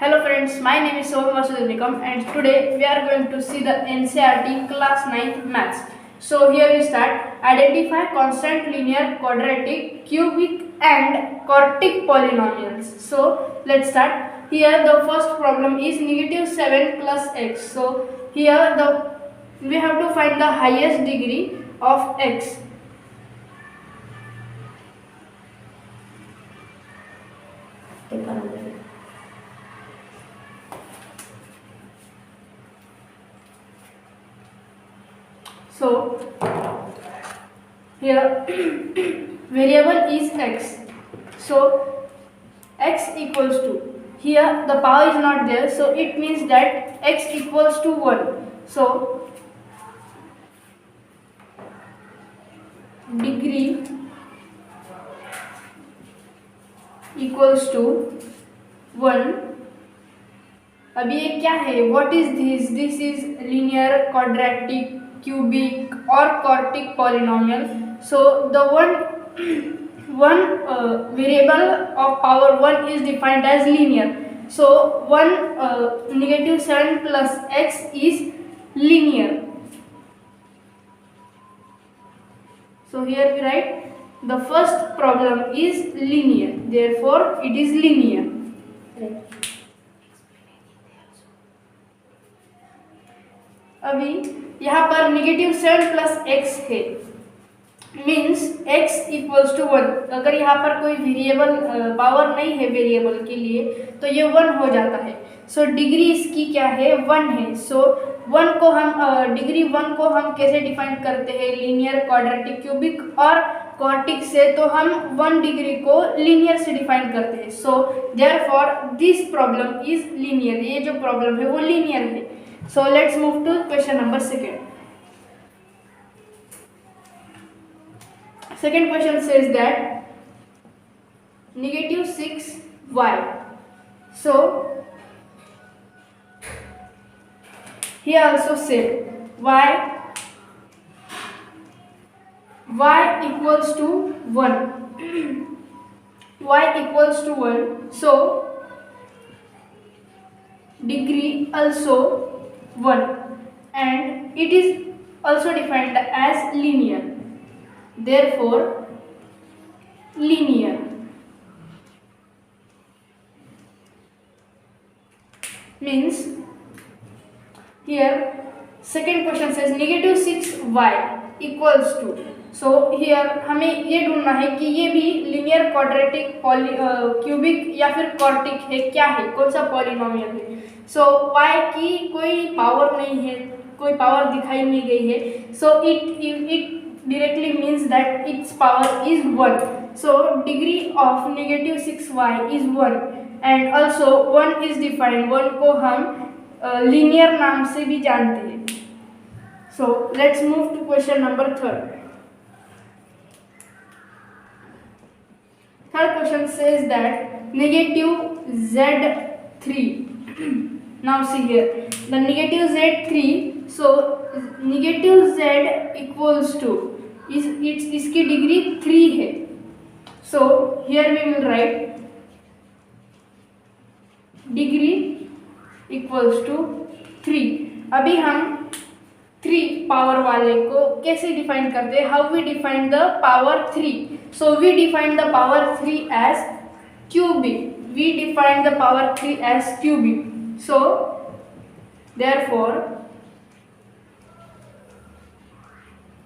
Hello friends, my name is Soham Vasudevnikam and today we are going to see the NCERT class 9th maths. So here we start. Identify constant, linear, quadratic, cubic and quartic polynomials. So let's start. Here the first problem is negative 7 plus x. So here we have to find the highest degree of x. So here variable is x. So x equals to, here the power is not there, so it means that x equals to 1. So degree equals to 1. अभी ये क्या है? What is this? This is linear, quadratic, cubic or quartic polynomial. So the one variable of power 1 is defined as linear. So negative 7 plus x is linear. So here we write the first problem is linear. Therefore it is linear. अभी यहाँ पर negative 7 plus x है, means x equals to 1. अगर यहाँ पर कोई variable power नहीं है वेरिएबल के लिए तो ये 1 हो जाता है. सो डिग्री इसकी क्या है? 1 है. सो डिग्री 1 को हम कैसे डिफाइन करते हैं? लीनियर, क्वाड्रेटिक, क्यूबिक और क्वार्टिक से. तो हम 1 डिग्री को लीनियर से डिफाइन करते हैं. So therefore this problem is linear. ये जो प्रॉब्लम है वो लीनियर है. So let's move to question number 2. Second question says that negative 6y. So here also say y equals to 1. Y equals to 1. So degree also 1 and it is also defined as linear. Therefore linear. Means here second question says negative 6y equals to. So here हमें ये ढूंढना है कि ये भी linear, quadratic, cubic या फिर quartic है. क्या है? कौन सा पॉलिनोमियल है? सो y की कोई पावर नहीं है, कोई पावर दिखाई नहीं गई है. So it directly means that its power is 1. So degree of negative 6y is 1 and also 1 is defined. 1 को हम linear नाम से भी जानते हैं. So let's move to question number 3. Third question says that negative z3. Now see here the negative z3. So negative z equals to इसकी degree 3 है. So here we will write degree equals to 3. अभी हम 3 power वाले को कैसे define करते हैं? How we define the power 3? So we define the power 3 as cubic. We define the power 3 as cubic. So therefore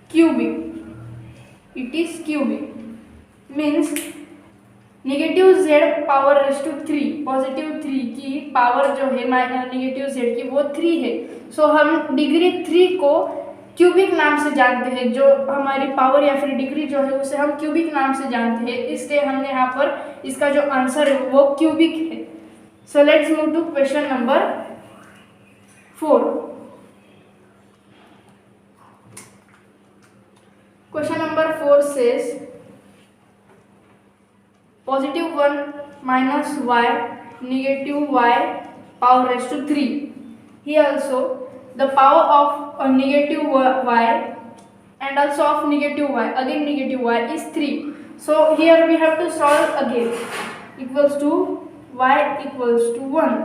cubic, it is cubic. Means negative z power raised to 3, positive 3 की power जो है negative z की वो 3 है. सो हम degree 3 को cubic नाम से जानते हैं. जो हमारी पावर या फिर डिग्री जो है उसे हम क्यूबिक नाम से जानते हैं, इसलिए हमने यहाँ पर इसका जो आंसर है वो क्यूबिक है. So let's move to question number 4. Question number 4 says positive 1 minus y negative y power raised to 3. Here also the power of a negative y and also of negative y, again negative y, is 3. So here we have to solve again. Equals to y equals to 1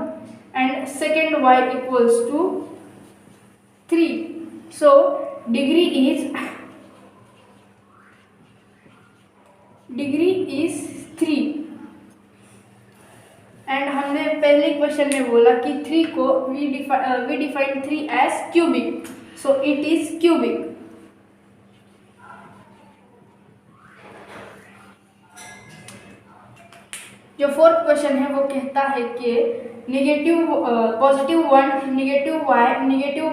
and second y equals to 3. So degree is 3 and हमने पहले question में बोला कि 3 को we define 3 as cubic, so it is cubic. जो fourth question है वो कहता है कि positive 1 negative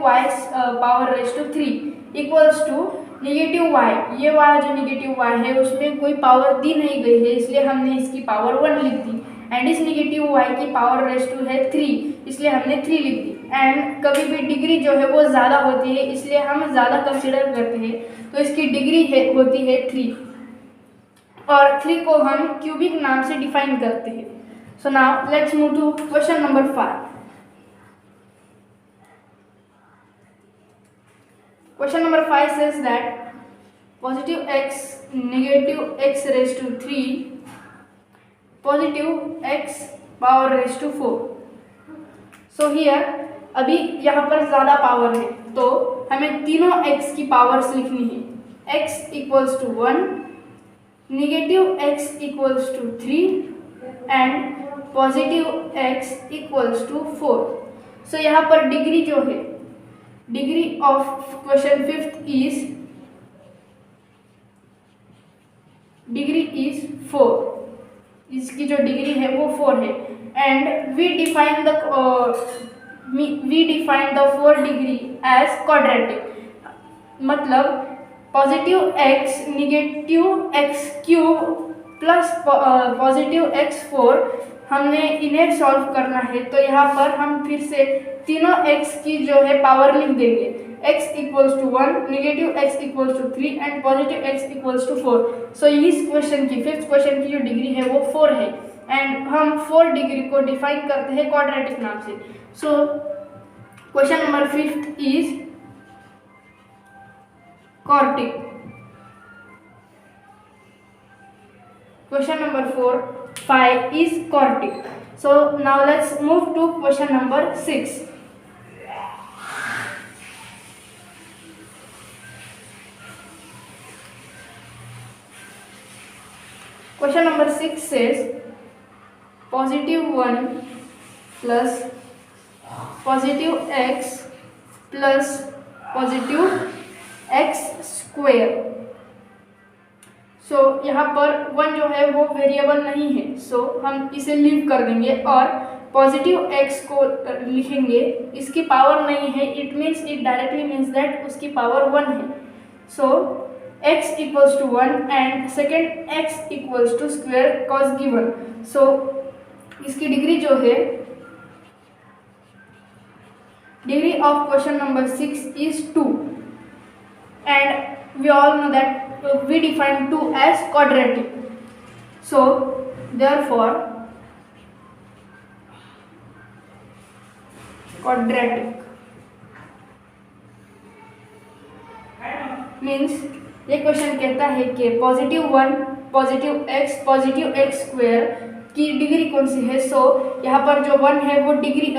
y power raise to 3 equals to negative y. ये वाला जो नेगेटिव y है उसमें कोई पावर दी नहीं गई है, इसलिए हमने इसकी पावर 1 लिख दी. एंड इस नेगेटिव y की पावर रेज टू है 3, इसलिए हमने 3 लिख दी. एंड कभी भी डिग्री जो है वो ज़्यादा होती है, इसलिए हम ज़्यादा कंसिडर करते हैं, तो इसकी डिग्री होती है 3 और 3 को हम क्यूबिक नाम से डिफाइन करते हैं. So now let's move to question number 5. Question number 5 says that positive x negative x raised to 3 positive x power raised to 4. So here अभी यहाँ पर ज़्यादा पावर है तो हमें तीनों x की पावर्स लिखनी है. x equals to 1, negative x equals to 3 and positive x equals to 4. So यहाँ पर डिग्री जो है, degree of question 5th is 4. इसकी जो डिग्री है वो 4 है and we define the 4 degree as quadratic. मतलब positive x negative x cube plus positive x 4 हमने इन्हें सॉल्व करना है. तो यहाँ पर हम फिर से तीनों x की जो है पावर लिख देंगे. x equals to 1, negative x equals to 3 and positive x equals to 4. So इस क्वेश्चन की 5th क्वेश्चन की जो डिग्री है वो 4 है एंड हम 4 डिग्री को डिफाइन करते हैं क्वाड्रेटिक नाम से. सो question number 5th is quadratic. Question number 5 is quartic. So now let's move to question number 6. Question number 6 says positive 1 plus positive x plus positive x square. सो यहाँ पर 1 जो है वो वेरिएबल नहीं है, सो हम इसे लीव कर देंगे और पॉजिटिव x को लिखेंगे. इसकी पावर नहीं है, it means it directly means that उसकी पावर 1 है. So x equals to 1 and second x equals to square cause given. So इसकी डिग्री जो है, degree of question number 6 is 2 and we all know that we define 2 as quadratic. So therefore quadratic means ये question कहता है कि positive 1 positive x square की degree कौन सी है. सो यहाँ पर जो 1 है वो डिग्री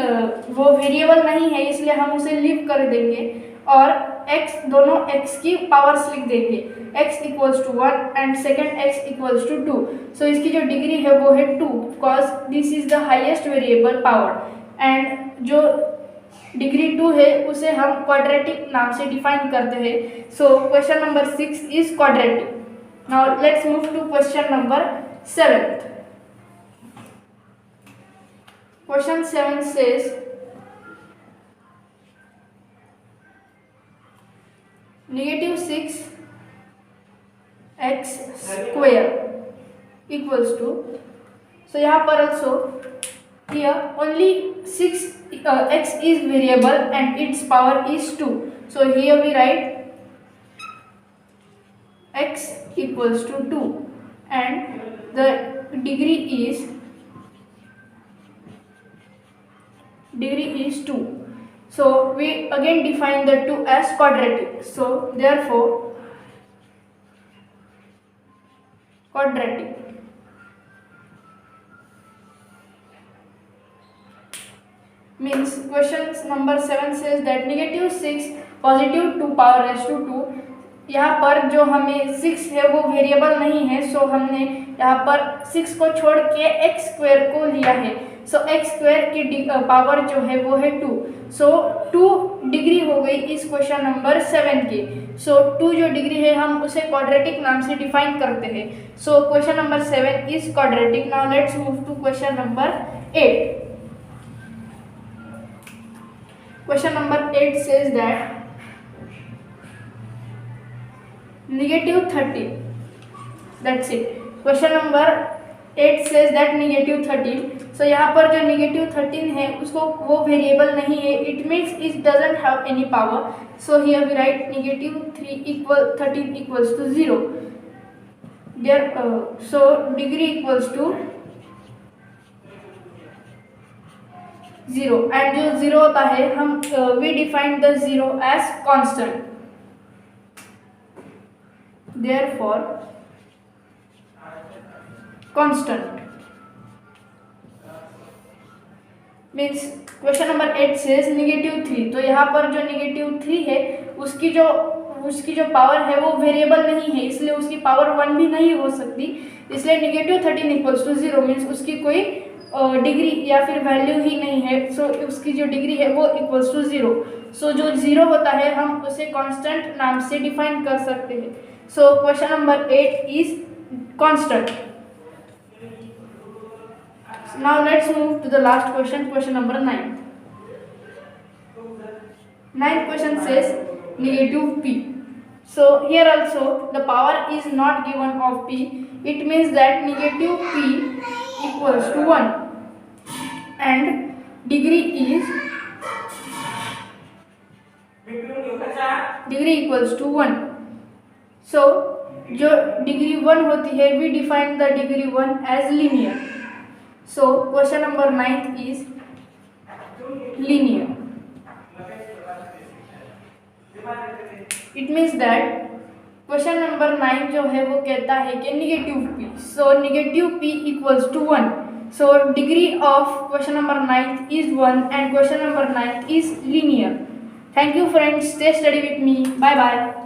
वो वेरिएबल नहीं है, इसलिए हम उसे लीव कर देंगे और x दोनों x की पावर्स लिख देंगे. x equals to 1 and second x equals to 2. So इसकी जो डिग्री है वो है 2 because this is the highest variable power and जो डिग्री 2 है उसे हम क्वाड्रेटिक नाम से डिफाइन करते हैं. So question number 6 is quadratic. Now let's move to question number 7. Question 7 says negative 6 x square equals to. So यहाँ पर also here only 6 x is variable and its power is 2. So here we write x equals to 2 and the degree is 2. So we again define the 2 as quadratic. So therefore quadratic. Means question number 7 says that -6 positive 2 power raised to 2. यहाँ पर जो हमें 6 है वो variable नहीं है, सो हमने यहाँ पर 6 को छोड़ के एक्स स्क्वायर को लिया है. सो एक्स स्क्वायर की पावर जो है वो है 2. सो 2 डिग्री हो गई इस क्वेश्चन नंबर 7 की. सो 2 जो डिग्री है हम उसे क्वाड्रेटिक नाम से डिफाइन करते हैं. So question number 7 is quadratic. Now let's move to question number 8. Question number 8 says that -13. That's it. Question number 8 says that -13. So यहाँ पर जो -13 है उसको वो वेरिएबल नहीं है. It means it doesn't have any power. So here we write -13 equals to 0. There, so degree equals to 0 and जो 0 होता है हम we define the 0 as constant. Therefore constant means question number 8 says -3. तो यहाँ पर जो -3 है उसकी जो पावर है वो वेरिएबल नहीं है, इसलिए उसकी पावर 1 भी नहीं हो सकती. इसलिए -13 इक्वल्स टू 0 मीन्स उसकी कोई डिग्री या फिर वैल्यू ही नहीं है. सो उसकी जो डिग्री है वो इक्वल्स टू 0. सो जो 0 होता है हम उसे कांस्टेंट नाम से डिफाइन कर सकते हैं. So question number 8 is constant. Now let's move to the last question, question number 9. 9th question says -p. So here also the power is not given of p. It means that -p equals to 1 and degree equals to 1. So जो degree 1 होती है we define the degree 1 as linear. So question number 9 is linear. It means that question number 9 जो है वो कहता है कि -p. So -p equals to 1. So degree of question number 9 is 1 and question number 9 is linear. Thank you friends. Stay study with me. Bye bye.